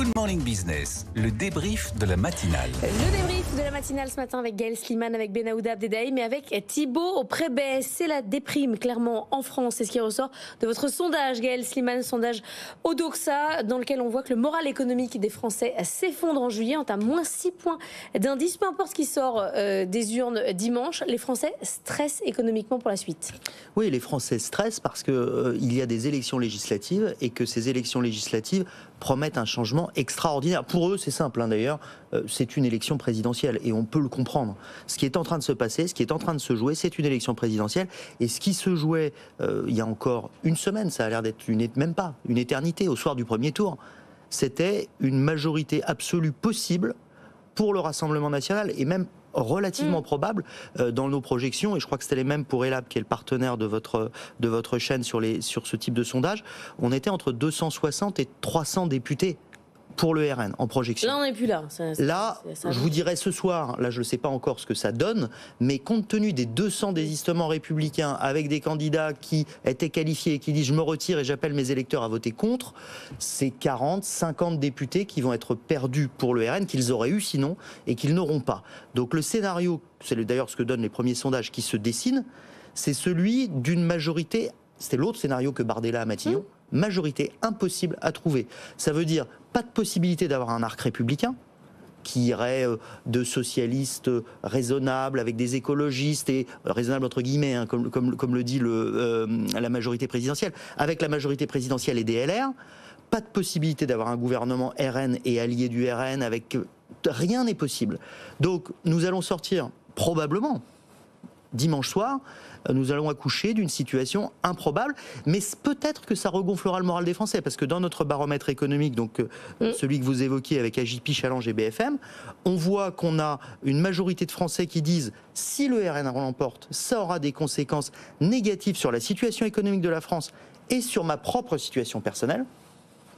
Good Morning Business, le débrief de la matinale. Le débrief de la matinale ce matin avec Gaël Slimane, avec Benahouda Abdedaï, mais avec Thibaut Auprebet. C'est la déprime clairement en France, c'est ce qui ressort de votre sondage, Gaël Slimane, sondage Odoxa, dans lequel on voit que le moral économique des Français s'effondre en juillet. On est à moins 6 points d'indice, peu importe ce qui sort des urnes dimanche. Les Français stressent économiquement pour la suite. Oui, les Français stressent parce qu'il y a des élections législatives et que ces élections législatives promettent un changement extraordinaire. Pour eux, c'est simple d'ailleurs, c'est une élection présidentielle et on peut le comprendre. Ce qui est en train de se passer, ce qui est en train de se jouer, c'est une élection présidentielle et ce qui se jouait il y a encore une semaine, ça a l'air d'être même pas une éternité, au soir du premier tour, c'était une majorité absolue possible pour le Rassemblement national et même relativement probable dans nos projections, et je crois que c'était les mêmes pour Elab, qui est le partenaire de votre chaîne sur ce type de sondage. On était entre 260 et 300 députés pour le RN en projection. Là, on n'est plus là. Je vous dirais ce soir, là je ne sais pas encore ce que ça donne, mais compte tenu des 200 désistements républicains avec des candidats qui étaient qualifiés et qui disent je me retire et j'appelle mes électeurs à voter contre, c'est 40, 50 députés qui vont être perdus pour le RN, qu'ils auraient eu sinon et qu'ils n'auront pas. Donc le scénario, c'est d'ailleurs ce que donnent les premiers sondages qui se dessinent, c'est celui d'une majorité, c'était l'autre scénario que Bardella à Matignon, majorité impossible à trouver. Ça veut dire pas de possibilité d'avoir un arc républicain qui irait de socialistes raisonnables avec des écologistes et raisonnables entre guillemets, comme le dit la majorité présidentielle, avec la majorité présidentielle et des LR. Pas de possibilité d'avoir un gouvernement RN et allié du RN avec rien n'est possible. Donc nous allons sortir probablement dimanche soir, nous allons accoucher d'une situation improbable, mais peut-être que ça regonflera le moral des Français, parce que dans notre baromètre économique, donc celui que vous évoquiez avec AJP, Challenge et BFM, on voit qu'on a une majorité de Français qui disent si le RN l'emporte, ça aura des conséquences négatives sur la situation économique de la France et sur ma propre situation personnelle.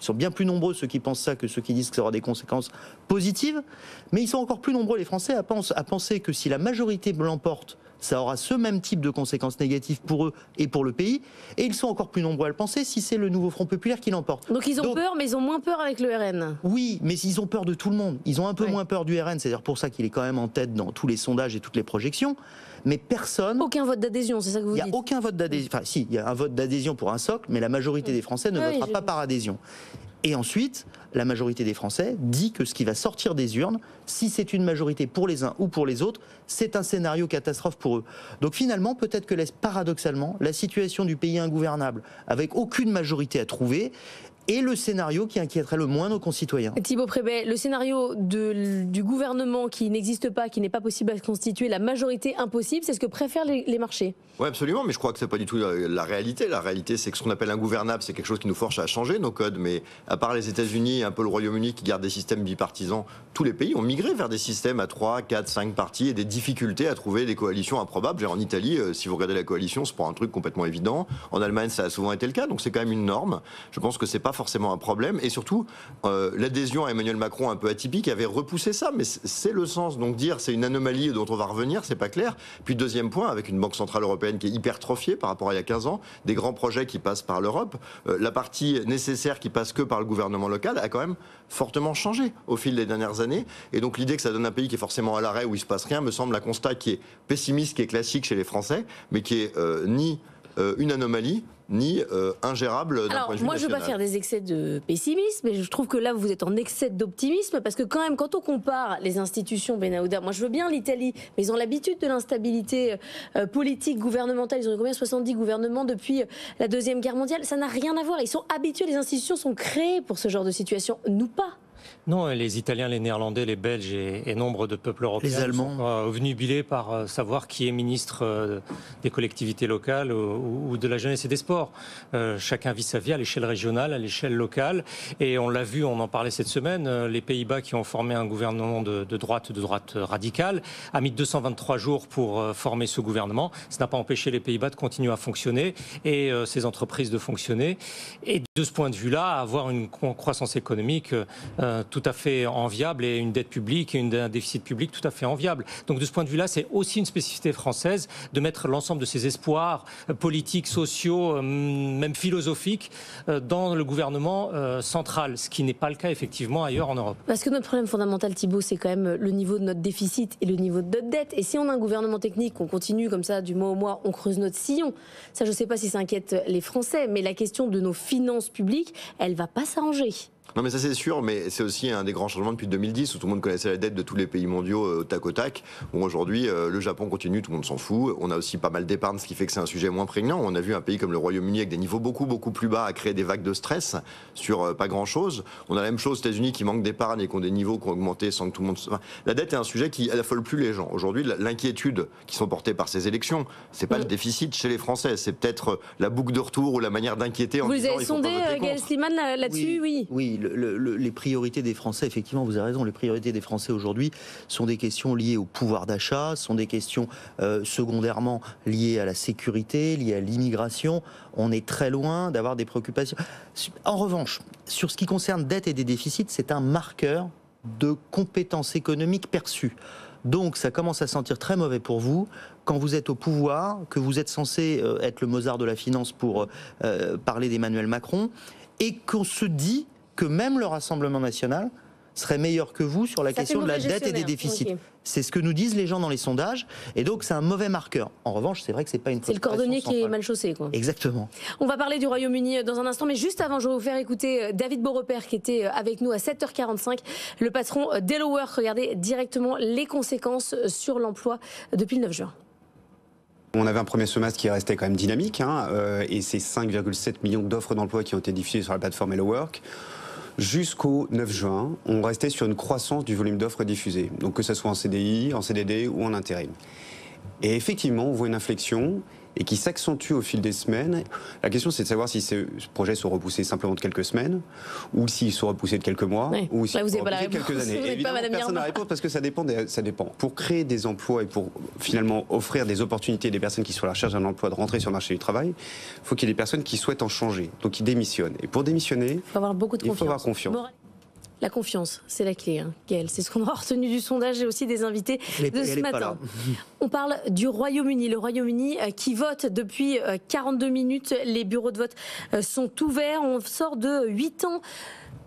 Ils sont bien plus nombreux ceux qui pensent ça que ceux qui disent que ça aura des conséquences positives, mais ils sont encore plus nombreux les Français à penser que si la majorité l'emporte, ça aura ce même type de conséquences négatives pour eux et pour le pays, et ils sont encore plus nombreux à le penser si c'est le nouveau Front Populaire qui l'emporte. Donc ils ont peur, mais ils ont moins peur avec le RN. Oui, mais ils ont peur de tout le monde. Ils ont un peu moins peur du RN, c'est-à-dire pour ça qu'il est quand même en tête dans tous les sondages et toutes les projections, mais personne... Aucun vote d'adhésion, c'est ça que vous dites? Il n'y a aucun vote d'adhésion, enfin si, il y a un vote d'adhésion pour un socle, mais la majorité des Français ne votera pas par adhésion. Et ensuite, la majorité des Français dit que ce qui va sortir des urnes, si c'est une majorité pour les uns ou pour les autres, c'est un scénario catastrophe pour eux. Donc finalement, peut-être que paradoxalement, la situation du pays ingouvernable, avec aucune majorité à trouver, est le scénario qui inquiéterait le moins nos concitoyens. Thibaut Auprebet, le scénario du gouvernement qui n'existe pas, qui n'est pas possible à constituer, la majorité impossible, c'est ce que préfèrent les marchés. Oui, absolument, mais je crois que c'est pas du tout la réalité. La réalité, c'est que ce qu'on appelle ingouvernable, c'est quelque chose qui nous force à changer nos codes. Mais à part les États-Unis, un peu le Royaume-Uni qui garde des systèmes bipartisans, tous les pays ont migré vers des systèmes à 3, 4, 5 partis et des difficultés à trouver des coalitions improbables. En Italie, si vous regardez la coalition, c'est pour un truc complètement évident. En Allemagne, ça a souvent été le cas, donc c'est quand même une norme. Je pense que c'est pas forcément un problème. Et surtout, l'adhésion à Emmanuel Macron un peu atypique avait repoussé ça. Mais c'est le sens. Donc dire c'est une anomalie dont on va revenir, c'est pas clair. Puis deuxième point, avec une Banque Centrale Européenne qui est hypertrophiée par rapport à il y a 15 ans, des grands projets qui passent par l'Europe, la partie nécessaire qui passe que par le gouvernement local a quand même fortement changé au fil des dernières années. Et donc l'idée que ça donne un pays qui est forcément à l'arrêt où il se passe rien me semble un constat qui est pessimiste, qui est classique chez les Français, mais qui est ni une anomalie, ni ingérable d'un point de vue national. Moi, je ne veux pas faire des excès de pessimisme, mais je trouve que là, vous êtes en excès d'optimisme, parce que quand même, quand on compare les institutions, Benahouda, moi je veux bien l'Italie, mais ils ont l'habitude de l'instabilité politique, gouvernementale. Ils ont eu combien 70 gouvernements depuis la Deuxième Guerre mondiale. Ça n'a rien à voir. Ils sont habitués, les institutions sont créées pour ce genre de situation. Nous pas. Non, les Italiens, les Néerlandais, les Belges et nombre de peuples européens les Allemands sont obnubilés par savoir qui est ministre des collectivités locales ou de la jeunesse et des sports. Chacun vit sa vie à l'échelle régionale, à l'échelle locale. Et on l'a vu, on en parlait cette semaine, les Pays-Bas qui ont formé un gouvernement de droite radicale, a mis 223 jours pour former ce gouvernement. Ça n'a pas empêché les Pays-Bas de continuer à fonctionner et ces entreprises de fonctionner. Et de ce point de vue-là, avoir une croissance économique tout à fait enviable et une dette publique et un déficit public tout à fait enviable. Donc de ce point de vue-là, c'est aussi une spécificité française de mettre l'ensemble de ses espoirs politiques, sociaux, même philosophiques dans le gouvernement central, ce qui n'est pas le cas effectivement ailleurs en Europe. Parce que notre problème fondamental, Thibault, c'est quand même le niveau de notre déficit et le niveau de notre dette. Et si on a un gouvernement technique, qu'on continue comme ça du mois au mois, on creuse notre sillon. Ça, je ne sais pas si ça inquiète les Français, mais la question de nos finances publiques, elle ne va pas s'arranger. Non mais ça c'est sûr, mais c'est aussi un des grands changements depuis 2010 où tout le monde connaissait la dette de tous les pays mondiaux tac au tac. Où aujourd'hui le Japon continue, tout le monde s'en fout. On a aussi pas mal d'épargne, ce qui fait que c'est un sujet moins prégnant. On a vu un pays comme le Royaume-Uni avec des niveaux beaucoup plus bas à créer des vagues de stress sur pas grand chose. On a la même chose aux États-Unis qui manquent d'épargne et qui ont des niveaux qui ont augmenté sans que tout le monde. Enfin, la dette est un sujet qui affole plus les gens. Aujourd'hui, l'inquiétude qui sont portées par ces élections, c'est pas le déficit chez les Français, c'est peut-être la boucle de retour ou la manière d'inquiéter. Vous les avez sondés, Gaël Sliman, là-dessus, oui. Oui, les priorités des Français, effectivement, vous avez raison, les priorités des Français aujourd'hui sont des questions liées au pouvoir d'achat, sont des questions secondairement liées à la sécurité, liées à l'immigration. On est très loin d'avoir des préoccupations. En revanche, sur ce qui concerne dette et des déficits, c'est un marqueur de compétences économiques perçues. Donc ça commence à sentir très mauvais pour vous quand vous êtes au pouvoir, que vous êtes censé être le Mozart de la finance pour parler d'Emmanuel Macron, et qu'on se dit que même le Rassemblement national serait meilleur que vous sur la question de la dette et des déficits. Okay. C'est ce que nous disent les gens dans les sondages, et donc c'est un mauvais marqueur. En revanche, c'est vrai que c'est pas une préoccupation centrale. C'est le cordonnier qui est mal chaussé, quoi. Exactement. On va parler du Royaume-Uni dans un instant, mais juste avant, je vais vous faire écouter David Beaurepaire qui était avec nous à 7h45, le patron d'Hellowork. Regardez directement les conséquences sur l'emploi depuis le 9 juin. On avait un premier semestre qui restait quand même dynamique, et c'est 5,7 millions d'offres d'emploi qui ont été diffusées sur la plateforme Hellowork. Jusqu'au 9 juin, on restait sur une croissance du volume d'offres diffusées, donc que ce soit en CDI, en CDD ou en intérim. Et effectivement, on voit une inflexion et qui s'accentue au fil des semaines. La question, c'est de savoir si ces projets sont repoussés simplement de quelques semaines, ou s'ils sont repoussés de quelques mois, ou s'ils sont repoussés de quelques années. Évidemment, personne n'a la réponse parce que ça dépend. Pour créer des emplois et pour finalement offrir des opportunités à des personnes qui sont à la recherche d'un emploi de rentrer sur le marché du travail, il faut qu'il y ait des personnes qui souhaitent en changer, donc qui démissionnent. Et pour démissionner, il faut avoir confiance. La confiance, c'est la clé, Gaël. C'est ce qu'on a retenu du sondage et aussi des invités de ce matin. On parle du Royaume-Uni. Le Royaume-Uni qui vote depuis 42 minutes. Les bureaux de vote sont ouverts. On sort de 8 ans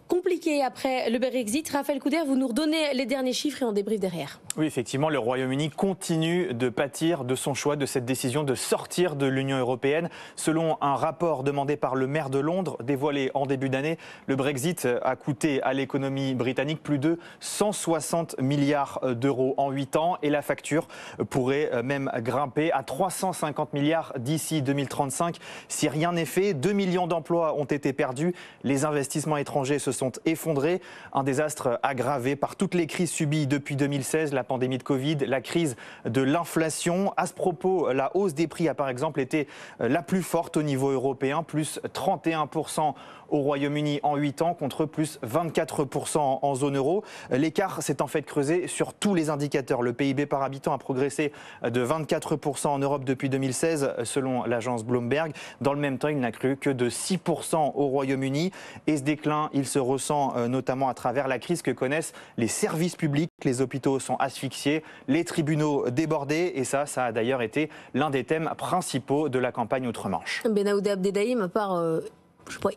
compliqué après le Brexit. Raphaël Couder, vous nous redonnez les derniers chiffres et on débriefe derrière. Oui, effectivement, le Royaume-Uni continue de pâtir de son choix, de cette décision de sortir de l'Union européenne. Selon un rapport demandé par le maire de Londres, dévoilé en début d'année, le Brexit a coûté à l'économie britannique plus de 160 milliards d'euros en 8 ans et la facture pourrait même grimper à 350 milliards d'ici 2035. Si rien n'est fait, 2 millions d'emplois ont été perdus, les investissements étrangers se sont effondrés, un désastre aggravé par toutes les crises subies depuis 2016, la pandémie de Covid, la crise de l'inflation. À ce propos, la hausse des prix a par exemple été la plus forte au niveau européen, plus 31% au Royaume-Uni en 8 ans contre plus 24% en zone euro. L'écart s'est en fait creusé sur tous les indicateurs. Le PIB par habitant a progressé de 24% en Europe depuis 2016 selon l'agence Bloomberg. Dans le même temps, il n'a cru que de 6% au Royaume-Uni. Et ce déclin, il se ressent notamment à travers la crise que connaissent les services publics. Les hôpitaux sont asphyxiés, les tribunaux débordés. Et ça a d'ailleurs été l'un des thèmes principaux de la campagne Outre-Manche. Benaouda Abdeldaïm, à part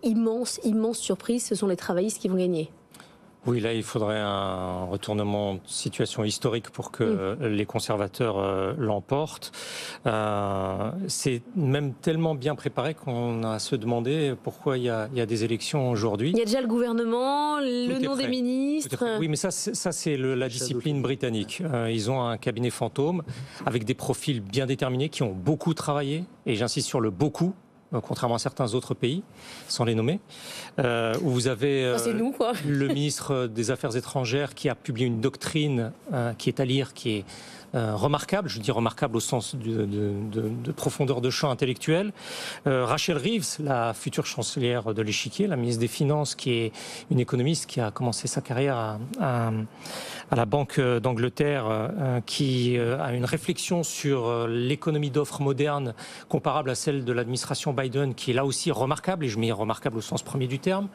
immense surprise, ce sont les travaillistes qui vont gagner. Oui, là, il faudrait un retournement de situation historique pour que les conservateurs l'emportent. C'est même tellement bien préparé qu'on a à se demander pourquoi il y a des élections aujourd'hui. Il y a déjà le gouvernement, le nom des ministres. Oui, mais ça c'est la discipline britannique. Ils ont un cabinet fantôme avec des profils bien déterminés qui ont beaucoup travaillé, et j'insiste sur le beaucoup. Contrairement à certains autres pays, sans les nommer, où vous avez c'est nous, quoi. Le ministre des Affaires étrangères qui a publié une doctrine qui est à lire, qui est remarquable, je dis remarquable au sens de profondeur de champ intellectuel. Rachel Reeves, la future chancelière de l'Échiquier, la ministre des Finances, qui est une économiste qui a commencé sa carrière à la Banque d'Angleterre, qui a une réflexion sur l'économie d'offres moderne comparable à celle de l'administration Biden qui est là aussi remarquable, et je mets remarquable au sens premier du terme.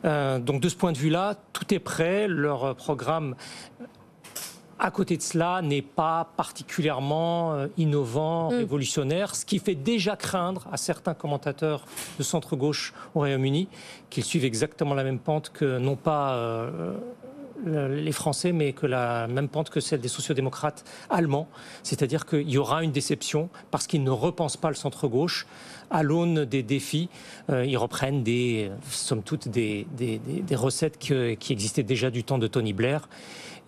Donc de ce point de vue-là, tout est prêt. Leur programme, à côté de cela, n'est pas particulièrement innovant, révolutionnaire, ce qui fait déjà craindre à certains commentateurs de centre-gauche au Royaume-Uni qu'ils suivent exactement la même pente que, non pas les Français, mais que la même pente que celle des sociodémocrates allemands. C'est-à-dire qu'il y aura une déception parce qu'ils ne repensent pas le centre-gauche à l'aune des défis. Ils reprennent somme toute des recettes qui existaient déjà du temps de Tony Blair,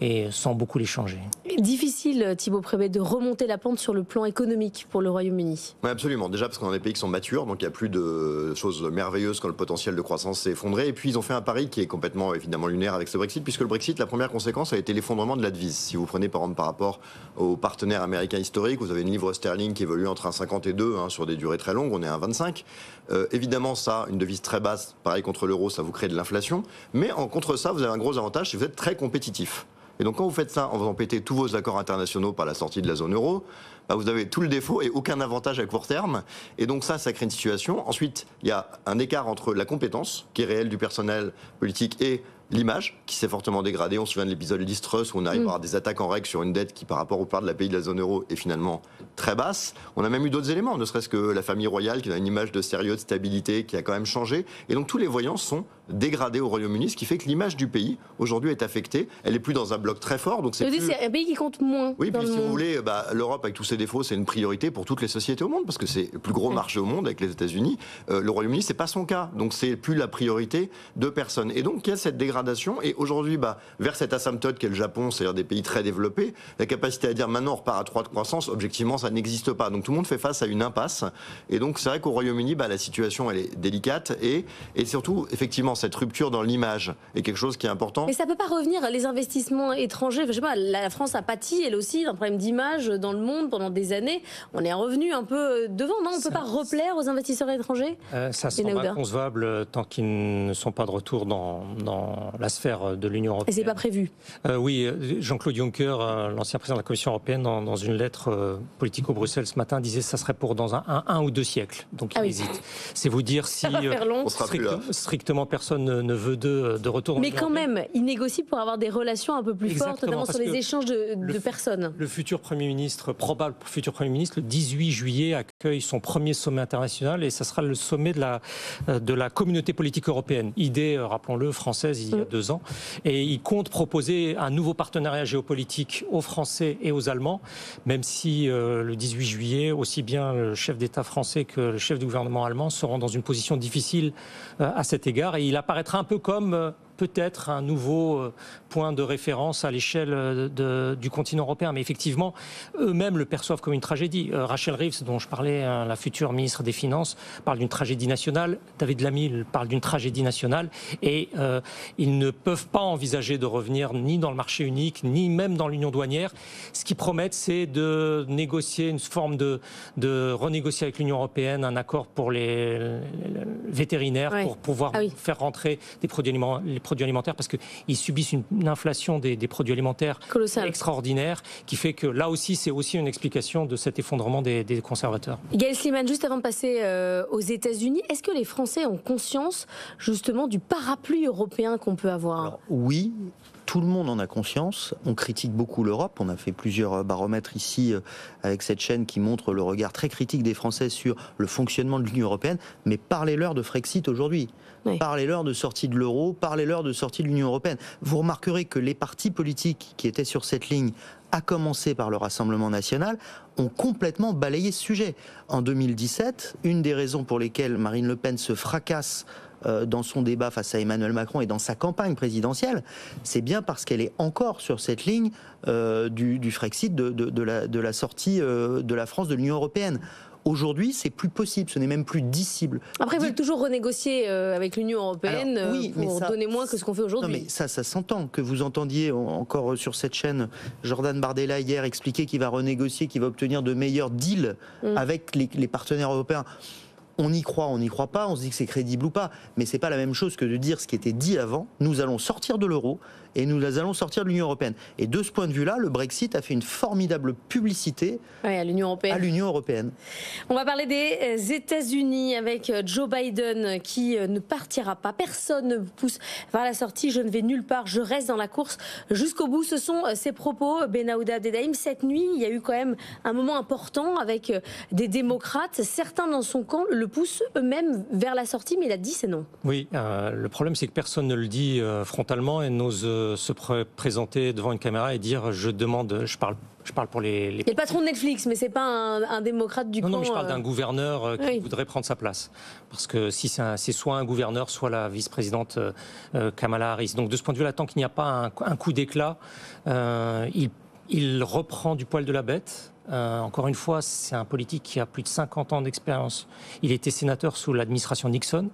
et sans beaucoup les changer. Difficile, Thibaut Prébet, de remonter la pente sur le plan économique pour le Royaume-Uni. Oui, absolument. Déjà parce qu'on a des pays qui sont matures, donc il n'y a plus de choses merveilleuses quand le potentiel de croissance s'est effondré. Et puis ils ont fait un pari qui est complètement évidemment lunaire avec ce Brexit, puisque le Brexit, la première conséquence a été l'effondrement de la devise. Si vous prenez par exemple par rapport aux partenaires américains historiques, vous avez une livre sterling qui évolue entre 1,50 et 2 sur des durées très longues, on est à 1,25. Évidemment, ça, une devise très basse, pareil contre l'euro, ça vous crée de l'inflation. Mais contre ça, vous avez un gros avantage, c'est que vous êtes très compétitif. Et donc quand vous faites ça en faisant péter tous vos accords internationaux par la sortie de la zone euro, vous avez tout le défaut et aucun avantage à court terme. Et donc ça crée une situation. Ensuite, il y a un écart entre la compétence, qui est réelle du personnel politique, et l'image, qui s'est fortement dégradée. On se souvient de l'épisode Liz Truss, où on arrive à avoir des attaques en règle sur une dette qui, par rapport aux parts de la pays de la zone euro, est finalement très basse. On a même eu d'autres éléments, ne serait-ce que la famille royale, qui a une image de sérieux, de stabilité, qui a quand même changé. Et donc tous les voyants sont dégradés au Royaume-Uni, ce qui fait que l'image du pays, aujourd'hui, est affectée. Elle est plus dans un bloc très fort. Donc c'est un pays qui compte moins. Oui, dans puis le si monde. vous voulez, l'Europe, avec tous ses défauts, c'est une priorité pour toutes les sociétés au monde, parce que c'est le plus gros marché au monde avec les États-Unis. Le Royaume-Uni, c'est pas son cas. Donc c'est plus la priorité de personne. Et donc il y a cette dégradation. Et aujourd'hui, vers cette asymptote qu'est le Japon, c'est-à-dire des pays très développés, la capacité à dire maintenant on repart à 3 de croissance, objectivement, ça n'existe pas. Donc tout le monde fait face à une impasse. Et donc c'est vrai qu'au Royaume-Uni, la situation, elle est délicate. Et surtout, effectivement, cette rupture dans l'image est quelque chose qui est important. Mais ça ne peut pas revenir, les investissements étrangers. Je sais pas, la France a pâti, elle aussi, d'un problème d'image dans le monde pendant des années. On est revenu un peu devant, non? On ne peut pas replaire aux investisseurs étrangers? Ça semble inconcevable tant qu'ils ne sont pas de retour dans la sphère de l'Union européenne. Et c'est pas prévu? Oui, Jean-Claude Juncker, l'ancien président de la Commission européenne, dans une lettre Politico-Bruxelles ce matin, disait que ça serait pour dans un ou deux siècles. Donc il hésite. C'est vous dire si strictement personne ne veut de retour. Mais quand même, il négocie pour avoir des relations un peu plus fortes, notamment sur les échanges de personnes. Le futur Premier ministre, probable futur Premier ministre, le 18 juillet, accueille son premier sommet international, et ça sera le sommet de la communauté politique européenne. Idée, rappelons-le, française il y a 2 ans. Et il compte proposer un nouveau partenariat géopolitique aux Français et aux Allemands, même si le 18 juillet, aussi bien le chef d'État français que le chef du gouvernement allemand seront dans une position difficile à cet égard. Et il apparaîtra un peu comme peut-être un nouveau point de référence à l'échelle du continent européen. Mais effectivement, eux-mêmes le perçoivent comme une tragédie. Rachel Reeves, dont je parlais, la future ministre des Finances, parle d'une tragédie nationale. David Lammy parle d'une tragédie nationale. Et ils ne peuvent pas envisager de revenir ni dans le marché unique, ni même dans l'union douanière. Ce qu'ils promettent, c'est de négocier une forme de renégocier avec l'Union européenne un accord pour les vétérinaires, pour pouvoir faire rentrer les produits alimentaires, parce qu'ils subissent une inflation des produits alimentaires extraordinaire, qui fait que là aussi, c'est aussi une explication de cet effondrement des conservateurs. Gaël Sliman, juste avant de passer aux États-Unis, est-ce que les Français ont conscience justement du parapluie européen qu'on peut avoir? Alors, oui. Tout le monde en a conscience. On critique beaucoup l'Europe. On a fait plusieurs baromètres ici avec cette chaîne qui montre le regard très critique des Français sur le fonctionnement de l'Union européenne. Mais parlez-leur de Frexit aujourd'hui. Oui. Parlez-leur de sortie de l'euro. Parlez-leur de sortie de l'Union européenne. Vous remarquerez que les partis politiques qui étaient sur cette ligne, à commencer par le Rassemblement national, ont complètement balayé ce sujet. En 2017, une des raisons pour lesquelles Marine Le Pen se fracasse dans son débat face à Emmanuel Macron et dans sa campagne présidentielle, c'est bien parce qu'elle est encore sur cette ligne du Frexit, de la sortie de la France de l'Union européenne. Aujourd'hui, c'est plus possible, ce n'est même plus dissible. Après, ils veulent toujours renégocier avec l'Union européenne. Alors, oui, pour donner moins que ce qu'on fait aujourd'hui. Non, mais ça s'entend. Que vous entendiez encore sur cette chaîne Jordan Bardella hier expliquer qu'il va renégocier, qu'il va obtenir de meilleurs deals avec les partenaires européens. On y croit, on n'y croit pas, on se dit que c'est crédible ou pas, mais c'est pas la même chose que de dire ce qui était dit avant. Nous allons sortir de l'euro et nous allons sortir de l'Union européenne. Et de ce point de vue-là, le Brexit a fait une formidable publicité à l'Union européenne. On va parler des États-Unis avec Joe Biden qui ne partira pas. Personne ne pousse vers la sortie. Je ne vais nulle part. Je reste dans la course jusqu'au bout. Ce sont ses propos, Benaouda Abdelrahim. Cette nuit, il y a eu quand même un moment important avec des démocrates. Certains dans son camp le poussent eux-mêmes vers la sortie, mais il a dit c'est non. Oui, le problème c'est que personne ne le dit frontalement et n'ose se présenter devant une caméra et dire je parle pour les... Il y a le patron de Netflix, mais c'est pas un démocrate du camp. Non, mais je parle d'un gouverneur qui voudrait prendre sa place. Parce que si c'est soit un gouverneur, soit la vice-présidente Kamala Harris. Donc de ce point de vue-là, tant qu'il n'y a pas un coup d'éclat, il reprend du poil de la bête. Encore une fois, c'est un politique qui a plus de 50 ans d'expérience. Il était sénateur sous l'administration Nixon.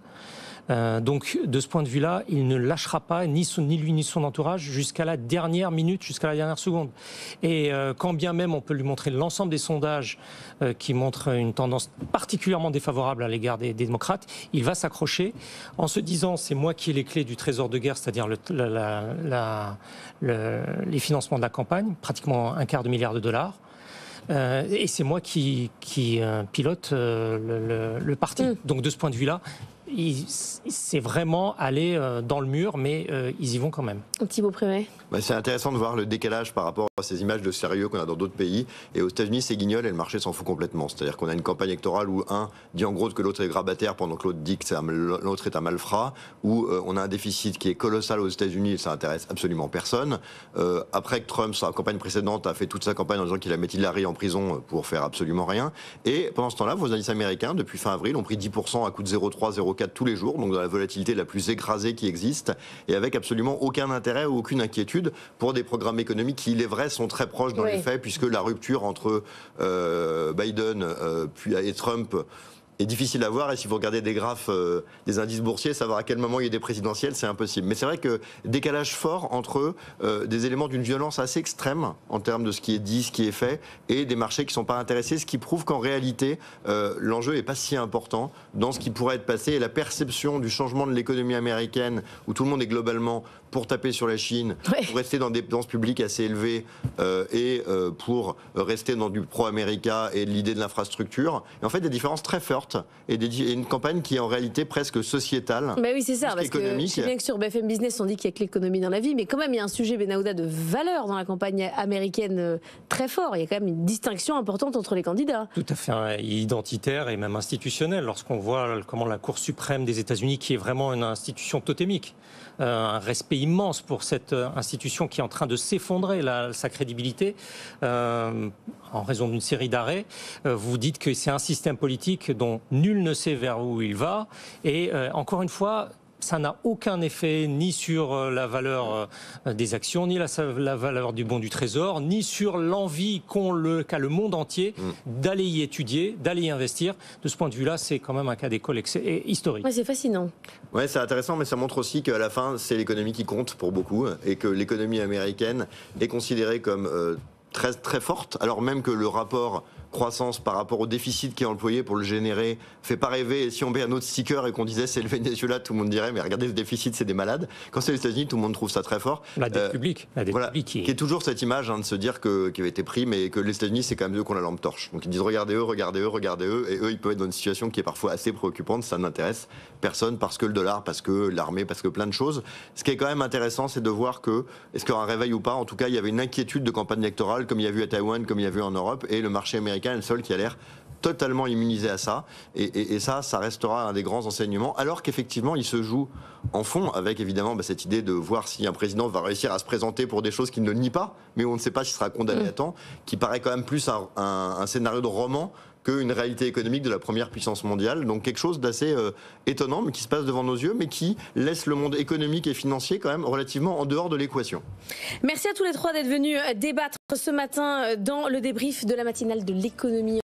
Donc, de ce point de vue-là, il ne lâchera pas, ni lui ni son entourage, jusqu'à la dernière minute, jusqu'à la dernière seconde. Et quand bien même on peut lui montrer l'ensemble des sondages qui montrent une tendance particulièrement défavorable à l'égard des démocrates, il va s'accrocher en se disant c'est moi qui ai les clés du trésor de guerre, c'est-à-dire les financements de la campagne, pratiquement $250 milliard. Et c'est moi qui pilote le parti. Donc de ce point de vue-là, c'est vraiment aller dans le mur, mais ils y vont quand même. Thibaut Prémet. C'est intéressant de voir le décalage par rapport à ces images de sérieux qu'on a dans d'autres pays. Et aux États-Unis, c'est guignol et le marché s'en fout complètement. C'est-à-dire qu'on a une campagne électorale où un dit en gros que l'autre est grabataire pendant que l'autre dit que l'autre est un malfrat, où on a un déficit qui est colossal aux États-Unis et ça intéresse absolument personne. Après que Trump, sa campagne précédente, a fait toute sa campagne en disant qu'il a mis Hillary en prison pour faire absolument rien. Et pendant ce temps-là, vos indices américains, depuis fin avril, ont pris 10% à coût de 0,3, 0,4 tous les jours, donc dans la volatilité la plus écrasée qui existe, et avec absolument aucun intérêt ou aucune inquiétude pour des programmes économiques qui, il est vrai, sont très proches dans les faits, puisque la rupture entre Biden et Trump est difficile à voir, et si vous regardez des graphes des indices boursiers, savoir à quel moment il y a des présidentielles, c'est impossible. Mais c'est vrai que décalage fort entre des éléments d'une violence assez extrême en termes de ce qui est dit, ce qui est fait, et des marchés qui ne sont pas intéressés, ce qui prouve qu'en réalité, l'enjeu n'est pas si important dans ce qui pourrait être passé, et la perception du changement de l'économie américaine, où tout le monde est globalement pour taper sur la Chine, pour rester dans des dépenses publiques assez élevées, et pour rester dans du pro-America et l'idée de l'infrastructure. Et en fait, des différences très fortes et une campagne qui est en réalité presque sociétale. Oui, c'est ça, parce que je sais bien que sur BFM Business, on dit qu'il n'y a que l'économie dans la vie, mais quand même, il y a un sujet, Benaouda, de valeur dans la campagne américaine très fort. Il y a quand même une distinction importante entre les candidats. Tout à fait, identitaire et même institutionnel. Lorsqu'on voit comment la Cour suprême des États-Unis, qui est vraiment une institution totémique, un respect immense pour cette institution qui est en train de s'effondrer, sa crédibilité, en raison d'une série d'arrêts. Vous dites que c'est un système politique dont nul ne sait vers où il va. Et encore une fois, ça n'a aucun effet ni sur la valeur des actions, ni la valeur du bon du trésor, ni sur l'envie qu'a le monde entier d'aller y étudier, d'aller y investir. De ce point de vue-là, c'est quand même un cas d'école historique. Ouais, c'est fascinant. Ouais, c'est intéressant, mais ça montre aussi qu'à la fin, c'est l'économie qui compte pour beaucoup, et que l'économie américaine est considérée comme très, très forte, alors même que le rapport croissance par rapport au déficit qui est employé pour le générer fait pas rêver. Et si on met un autre sticker et qu'on disait c'est le Venezuela, tout le monde dirait mais regardez ce déficit, c'est des malades. Quand c'est les États-Unis, tout le monde trouve ça très fort. La dette publique, qui est toujours cette image de se dire qu'il avait été pris, mais que les États-Unis c'est quand même eux qui ont la lampe torche. Donc ils disent regardez eux, regardez eux, regardez eux, et eux ils peuvent être dans une situation qui est parfois assez préoccupante. Ça n'intéresse personne parce que le dollar, parce que l'armée, parce que plein de choses. Ce qui est quand même intéressant, c'est de voir que est-ce qu'il y aura un réveil ou pas. En tout cas, il y avait une inquiétude de campagne électorale, comme il y a vu à Taïwan, comme il y a vu en Europe, et le marché américain est le seul qui a l'air totalement immunisé à ça, et ça restera un des grands enseignements, alors qu'effectivement il se joue en fond avec évidemment cette idée de voir si un président va réussir à se présenter pour des choses qu'il ne nie pas, mais on ne sait pas s'il sera condamné à temps, qui paraît quand même plus un scénario de roman qu'une réalité économique de la première puissance mondiale. Donc quelque chose d'assez étonnant, mais qui se passe devant nos yeux, mais qui laisse le monde économique et financier quand même relativement en dehors de l'équation. Merci à tous les trois d'être venus débattre ce matin dans le débrief de la matinale de l'économie.